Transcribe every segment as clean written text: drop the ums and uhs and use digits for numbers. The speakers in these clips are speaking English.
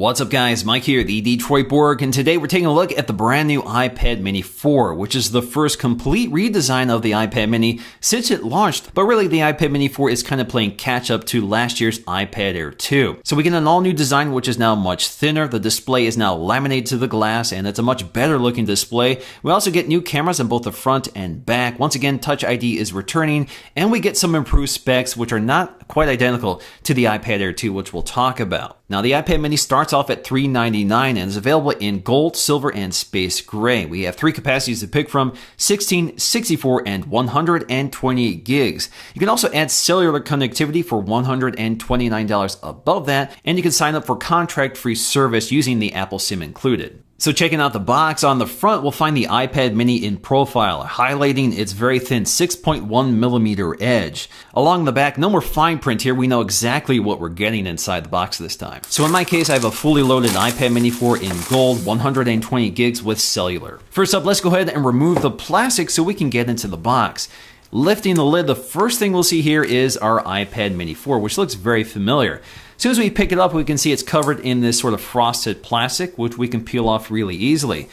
What's up guys, Mike here, the Detroit Borg, and today we're taking a look at the brand new iPad mini 4, which is the first complete redesign of the iPad mini since it launched, but really the iPad mini 4 is kind of playing catch up to last year's iPad Air 2. So we get an all new design which is now much thinner, the display is now laminated to the glass, and it's a much better looking display. We also get new cameras on both the front and back. Once again, Touch ID is returning, and we get some improved specs which are not quite identical to the iPad Air 2, which we'll talk about. Now the iPad mini starts off at $399 and is available in gold, silver, and space gray. We have three capacities to pick from: 16, 64, and 128 gigs. You can also add cellular connectivity for $129 above that, and you can sign up for contract-free service using the Apple SIM included. So checking out the box, on the front we'll find the iPad mini in profile, highlighting its very thin 6.1mm edge. Along the back, no more fine print here, we know exactly what we're getting inside the box this time. So in my case, I have a fully loaded iPad mini 4 in gold, 120 gigs with cellular. First up, let's go ahead and remove the plastic so we can get into the box. Lifting the lid, the first thing we'll see here is our iPad mini 4, which looks very familiar. As soon as we pick it up, we can see it's covered in this sort of frosted plastic, which we can peel off really easily.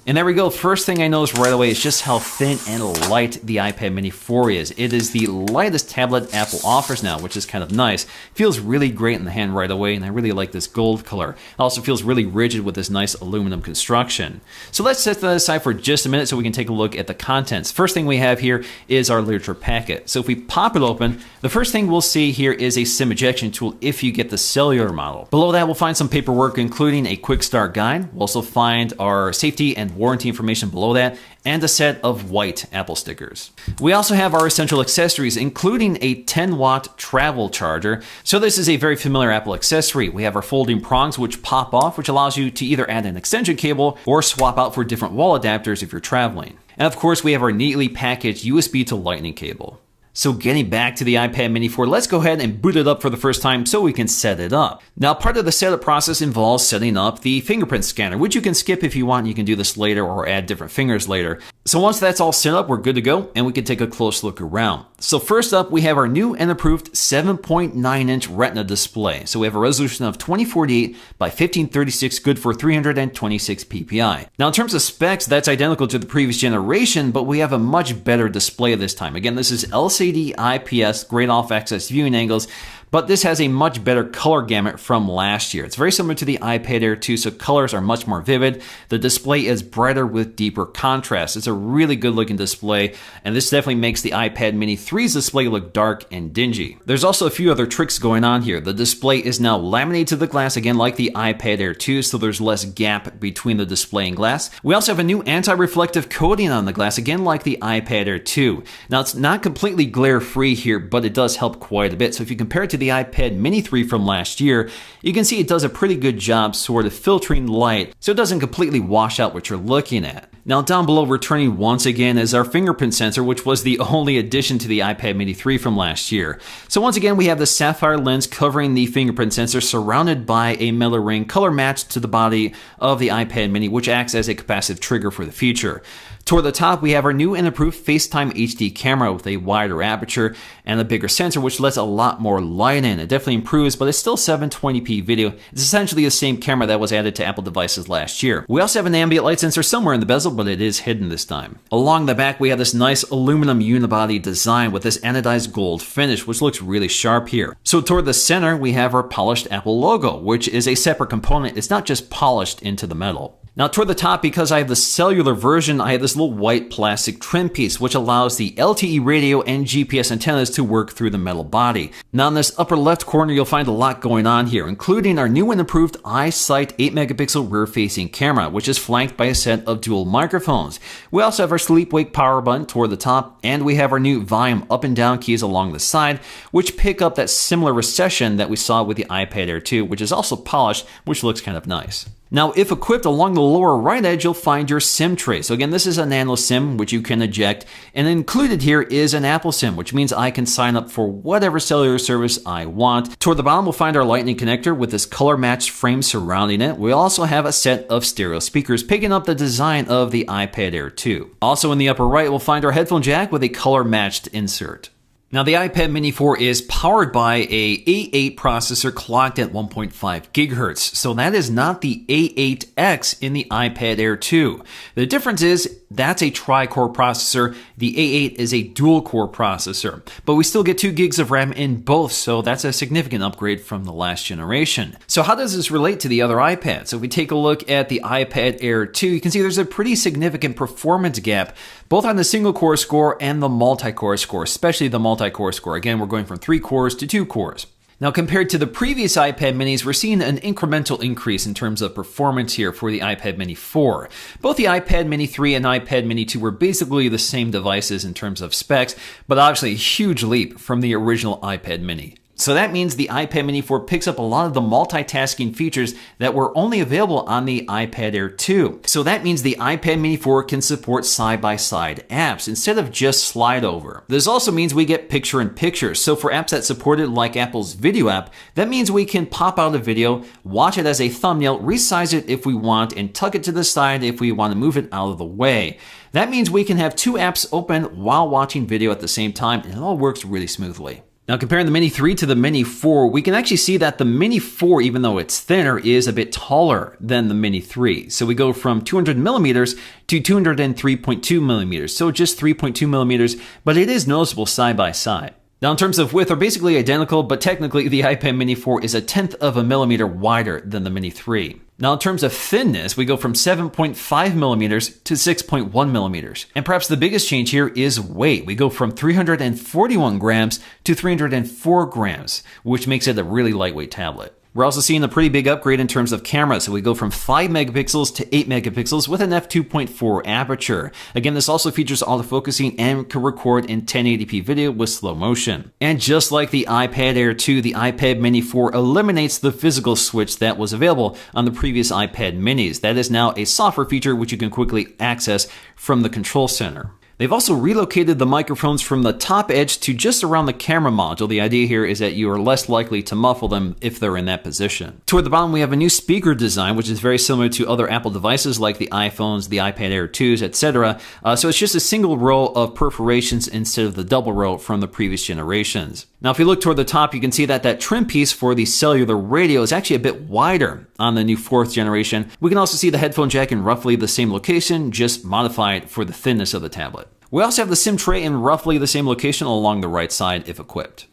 And there we go. First thing I noticed right away is just how thin and light the iPad mini 4 is. It is the lightest tablet Apple offers now, which is kind of nice. It feels really great in the hand right away, and I really like this gold color. It also feels really rigid with this nice aluminum construction. So let's set that aside for just a minute so we can take a look at the contents. First thing we have here is our literature packet. So if we pop it open, the first thing we'll see here is a SIM ejection tool if you get the cellular model. Below that, we'll find some paperwork, including a quick start guide. We'll also find our safety and warranty information below that, and a set of white Apple stickers. We also have our essential accessories, including a 10-watt travel charger. So this is a very familiar Apple accessory. We have our folding prongs which pop off, which allows you to either add an extension cable or swap out for different wall adapters if you're traveling. And of course, we have our neatly packaged USB to Lightning cable. So getting back to the iPad mini 4, let's go ahead and boot it up for the first time so we can set it up. Now, part of the setup process involves setting up the fingerprint scanner, which you can skip if you want. You can do this later or add different fingers later. So once that's all set up, we're good to go, and we can take a close look around. So first up, we have our new and improved 7.9-inch Retina display. So we have a resolution of 2048 by 1536, good for 326 ppi. Now in terms of specs, that's identical to the previous generation, but we have a much better display this time. Again, this is LCD IPS, great off-axis viewing angles, but this has a much better color gamut from last year. It's very similar to the iPad Air 2, so colors are much more vivid. The display is brighter with deeper contrast. It's a really good looking display, and this definitely makes the iPad mini 3's display look dark and dingy. There's also a few other tricks going on here. The display is now laminated to the glass, again like the iPad Air 2, so there's less gap between the display and glass. We also have a new anti-reflective coating on the glass, again like the iPad Air 2. Now it's not completely glare-free here, but it does help quite a bit. So if you compare it to the iPad mini 3 from last year, you can see it does a pretty good job sort of filtering light, so it doesn't completely wash out what you're looking at. Now down below, returning once again, is our fingerprint sensor, which was the only addition to the iPad mini 3 from last year. So once again, we have the sapphire lens covering the fingerprint sensor, surrounded by a metal ring color matched to the body of the iPad mini, which acts as a capacitive trigger for the feature. Toward the top, we have our new and improved FaceTime HD camera with a wider aperture and a bigger sensor, which lets a lot more light in. It definitely improves, but it's still 720p video. It's essentially the same camera that was added to Apple devices last year. We also have an ambient light sensor somewhere in the bezel, but it is hidden this time. Along the back, we have this nice aluminum unibody design with this anodized gold finish, which looks really sharp here. So toward the center, we have our polished Apple logo, which is a separate component. It's not just polished into the metal. Now toward the top, because I have the cellular version, I have this little white plastic trim piece, which allows the LTE radio and GPS antennas to work through the metal body. Now in this upper left corner, you'll find a lot going on here, including our new and improved iSight 8-megapixel rear-facing camera, which is flanked by a set of dual microphones. We also have our sleep-wake power button toward the top, and we have our new volume up and down keys along the side, which pick up that similar recession that we saw with the iPad Air 2, which is also polished, which looks kind of nice. Now, if equipped, along the lower right edge, you'll find your SIM tray. So again, this is a nano SIM, which you can eject, and included here is an Apple SIM, which means I can sign up for whatever cellular service I want. Toward the bottom, we'll find our Lightning connector with this color-matched frame surrounding it. We also have a set of stereo speakers, picking up the design of the iPad Air 2. Also in the upper right, we'll find our headphone jack with a color-matched insert. Now, the iPad mini 4 is powered by a A8 processor clocked at 1.5 gigahertz, so that is not the A8X in the iPad Air 2. The difference is that's a tri-core processor, the A8 is a dual-core processor, but we still get 2 gigs of RAM in both, so that's a significant upgrade from the last generation. So how does this relate to the other iPads? So if we take a look at the iPad Air 2, you can see there's a pretty significant performance gap, both on the single-core score and the multi-core score, especially the multi-core score. Again, we're going from 3 cores to 2 cores. Now, compared to the previous iPad minis, we're seeing an incremental increase in terms of performance here for the iPad mini 4. Both the iPad mini 3 and iPad mini 2 were basically the same devices in terms of specs, but obviously a huge leap from the original iPad mini. So that means the iPad mini 4 picks up a lot of the multitasking features that were only available on the iPad Air 2. So that means the iPad mini 4 can support side-by-side apps instead of just slide over. This also means we get picture-in-picture. So for apps that support it, like Apple's video app, that means we can pop out a video, watch it as a thumbnail, resize it if we want, and tuck it to the side if we want to move it out of the way. That means we can have 2 apps open while watching video at the same time, and it all works really smoothly. Now, comparing the Mini 3 to the Mini 4, we can actually see that the Mini 4, even though it's thinner, is a bit taller than the Mini 3. So we go from 200 millimeters to 203.2 millimeters. So just 3.2 millimeters, but it is noticeable side by side. Now, in terms of width, they're basically identical, but technically the iPad mini 4 is a 1/10 of a millimeter wider than the Mini 3. Now, in terms of thinness, we go from 7.5 millimeters to 6.1 millimeters. And perhaps the biggest change here is weight. We go from 341 grams to 304 grams, which makes it a really lightweight tablet. We're also seeing a pretty big upgrade in terms of camera, so we go from 5 megapixels to 8 megapixels with an f2.4 aperture. Again, this also features autofocusing and can record in 1080p video with slow motion. And just like the iPad Air 2, the iPad mini 4 eliminates the physical switch that was available on the previous iPad minis. That is now a software feature which you can quickly access from the control center. They've also relocated the microphones from the top edge to just around the camera module. The idea here is that you are less likely to muffle them if they're in that position. Toward the bottom, we have a new speaker design, which is very similar to other Apple devices like the iPhones, the iPad Air 2s, etc. So it's just a single row of perforations instead of the double row from the previous generations. Now, if you look toward the top, you can see that that trim piece for the cellular radio is actually a bit wider on the new 4th generation. We can also see the headphone jack in roughly the same location, just modified for the thinness of the tablet. We also have the SIM tray in roughly the same location along the right side if equipped.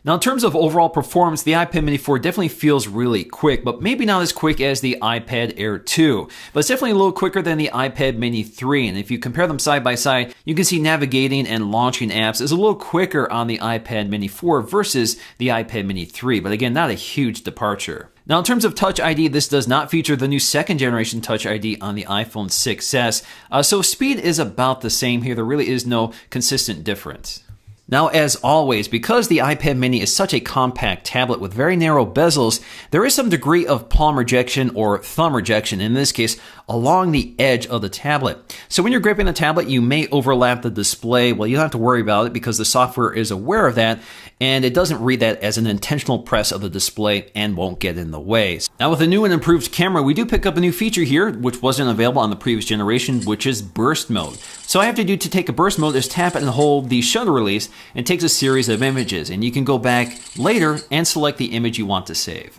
Now, in terms of overall performance, the iPad mini 4 definitely feels really quick, but maybe not as quick as the iPad Air 2. But it's definitely a little quicker than the iPad mini 3. And if you compare them side by side, you can see navigating and launching apps is a little quicker on the iPad mini 4 versus the iPad mini 3. But again, not a huge departure. Now, in terms of Touch ID, this does not feature the new 2nd generation Touch ID on the iPhone 6s. So speed is about the same here. There really is no consistent difference. Now, as always, because the iPad mini is such a compact tablet with very narrow bezels, there is some degree of palm rejection or thumb rejection, in this case, along the edge of the tablet. So when you're gripping the tablet, you may overlap the display. Well, you don't have to worry about it because the software is aware of that, and it doesn't read that as an intentional press of the display and won't get in the way. Now, with a new and improved camera, we do pick up a new feature here, which wasn't available on the previous generation, which is burst mode. So all I have to do to take a burst mode is tap and hold the shutter release, and it takes a series of images, and you can go back later and select the image you want to save.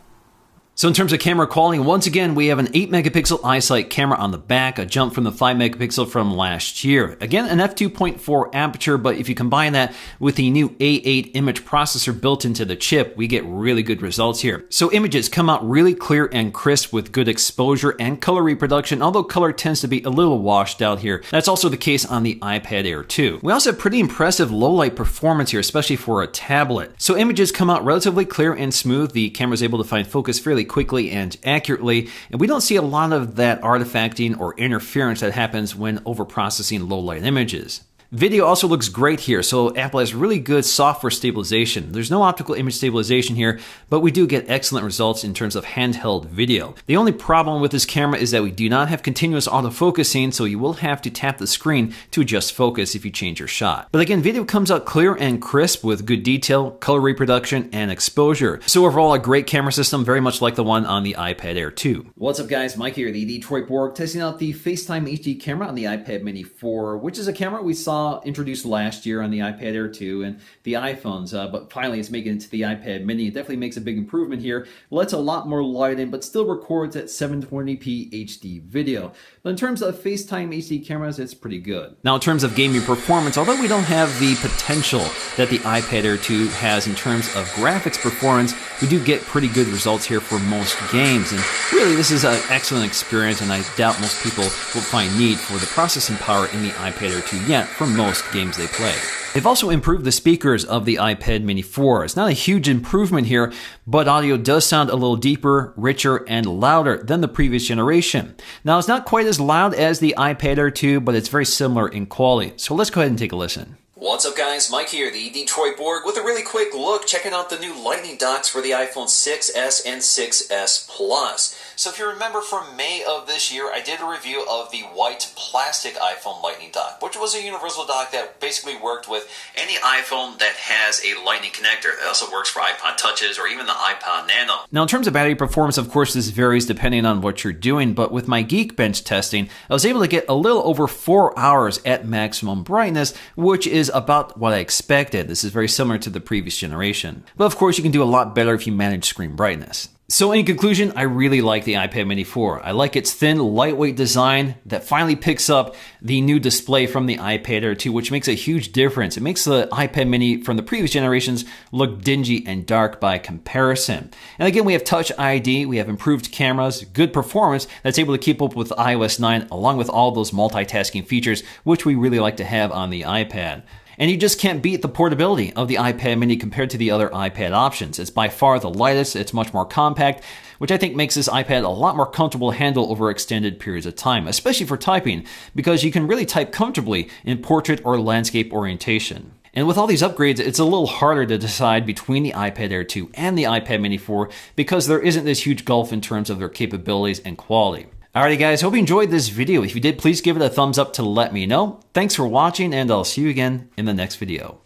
So in terms of camera quality, once again, we have an 8 megapixel iSight camera on the back, a jump from the 5 megapixel from last year. Again, an f2.4 aperture, but if you combine that with the new A8 image processor built into the chip, we get really good results here. So images come out really clear and crisp with good exposure and color reproduction, although color tends to be a little washed out here. That's also the case on the iPad Air 2. We also have pretty impressive low light performance here, especially for a tablet. So images come out relatively clear and smooth. The camera is able to find focus fairly quickly and accurately, and we don't see a lot of that artifacting or interference that happens when overprocessing low light images. Video also looks great here, so Apple has really good software stabilization. There's no optical image stabilization here, but we do get excellent results in terms of handheld video. The only problem with this camera is that we do not have continuous autofocusing, so you will have to tap the screen to adjust focus if you change your shot. But again, video comes out clear and crisp with good detail, color reproduction, and exposure. So overall, a great camera system, very much like the one on the iPad Air 2. What's up guys, Mike here, the Detroit Borg, testing out the FaceTime HD camera on the iPad mini 4, which is a camera we saw introduced last year on the iPad Air 2 and the iPhones, but finally it's making it to the iPad mini. It definitely makes a big improvement here. Lets a lot more light in, but still records at 720p HD video. But in terms of FaceTime HD cameras, it's pretty good. Now in terms of gaming performance, although we don't have the potential that the iPad Air 2 has in terms of graphics performance, we do get pretty good results here for most games. And really, this is an excellent experience, and I doubt most people will find need for the processing power in the iPad Air 2 yet for most games they play. They've also improved the speakers of the iPad mini 4. It's not a huge improvement here, but audio does sound a little deeper, richer, and louder than the previous generation. Now, it's not quite as loud as the iPad Air 2, but it's very similar in quality. So let's go ahead and take a listen. What's up guys, Mike here, the Detroit Borg, with a really quick look checking out the new Lightning docks for the iPhone 6s and 6s Plus. So if you remember from May of this year, I did a review of the white plastic iPhone Lightning dock, which was a universal dock that basically worked with any iPhone that has a Lightning connector. It also works for iPod Touches or even the iPod Nano. Now in terms of battery performance, of course this varies depending on what you're doing, but with my Geekbench testing, I was able to get a little over 4 hours at maximum brightness, which is about what I expected. This is very similar to the previous generation. But of course you can do a lot better if you manage screen brightness. So in conclusion, I really like the iPad mini 4. I like its thin, lightweight design that finally picks up the new display from the iPad Air 2, which makes a huge difference. It makes the iPad mini from the previous generations look dingy and dark by comparison. And again, we have Touch ID, we have improved cameras, good performance that's able to keep up with iOS 9, along with all those multitasking features, which we really like to have on the iPad. And you just can't beat the portability of the iPad mini compared to the other iPad options. It's by far the lightest, it's much more compact, which I think makes this iPad a lot more comfortable to handle over extended periods of time, especially for typing, because you can really type comfortably in portrait or landscape orientation. And with all these upgrades, it's a little harder to decide between the iPad Air 2 and the iPad mini 4 because there isn't this huge gulf in terms of their capabilities and quality. Alrighty guys, hope you enjoyed this video. If you did, please give it a thumbs up to let me know. Thanks for watching, and I'll see you again in the next video.